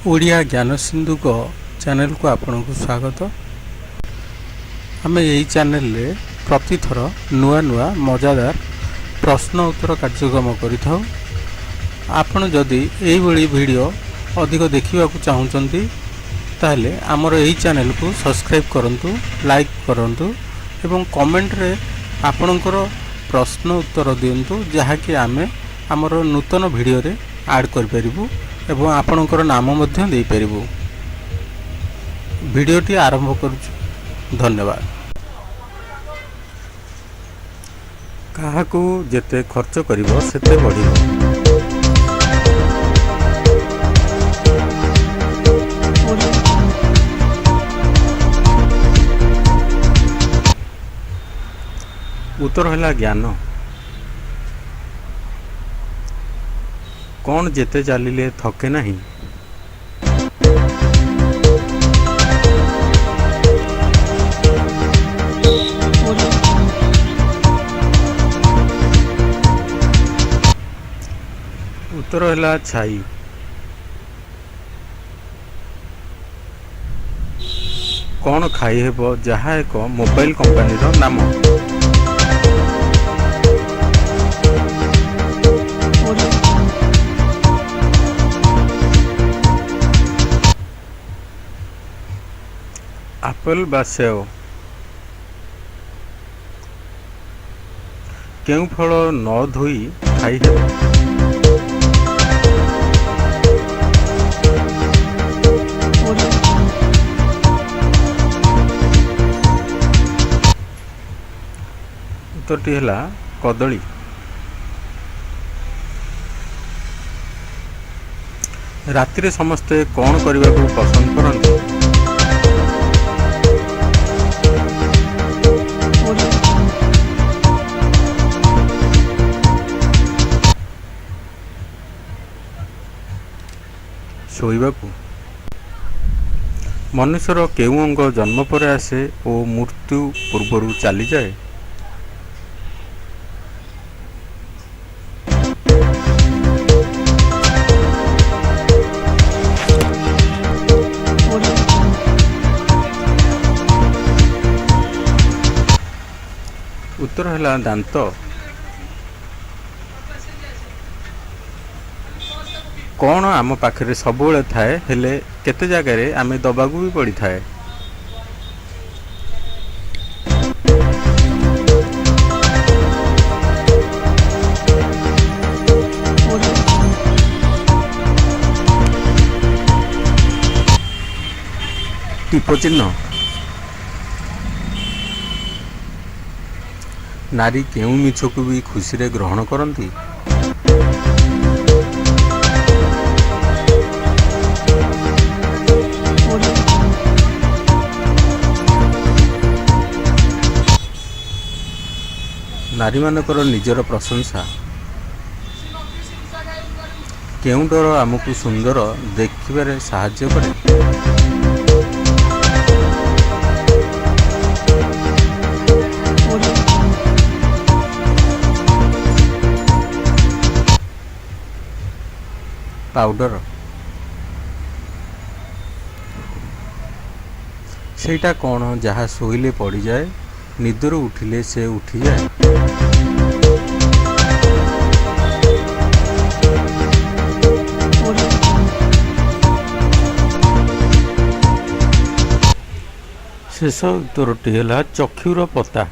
ओडिया ज्ञान सिंधु को चैनल को आपन को स्वागत। आम यही चैनल रे प्रति थर नुआ नुआ मजादार प्रश्न उत्तर कार्यक्रम करिथाउ। आपन जदि एही भली वीडियो अधिक देखिबा को चाहुचंती ताहले हमर एही चैनल को सब्सक्राइब करंतु, लाइक करंतु एवं कमेंट रे आपनकर प्रश्न उत्तर दियंतु, जहा कि आमे हमर नूतन वीडियो रे ऐड कर परिबु एवं आपनकर नाम मध्य दे परिबु। वीडियोटी आरंभ करूछु। धन्यवाद। काहाकू जेते खर्च करिवो सेते बढ़िबो। उत्तर हला ज्ञान। कौन जेते चलिले थके नहीं। उत्तर हला छाई। कौन खाई हेबो जहा एक मोबाइल कंपनी रो नाम। एप्पल बा सेव। केउ फल न धोई खाई हेबो। उत्तरटी हला कदली। राति रे समस्ते कौन करने को पसंद करते। शोइबाकू। मनुष्यर केउ अंग जन्म पर आसे और मृत्यु पूर्व चली जाए। उत्तर हला दांत। कौन आम पाखे सब थाए हेले केते जगार आम दबाकू भी पड़ी थाए। टीप चिन्ह। नारी केउ मिछ को भी खुशी रे ग्रहण करती। नारी मानकर निजर प्रशंसा। केउ डर आमको सुंदर देखिबारे साहाय्य करे। पाउडर। सेटा कौन जहा शोइले पड़ी जाए, निदर उठिले से उठी जाए। शेष उत्तरटी है चक्षुर पता।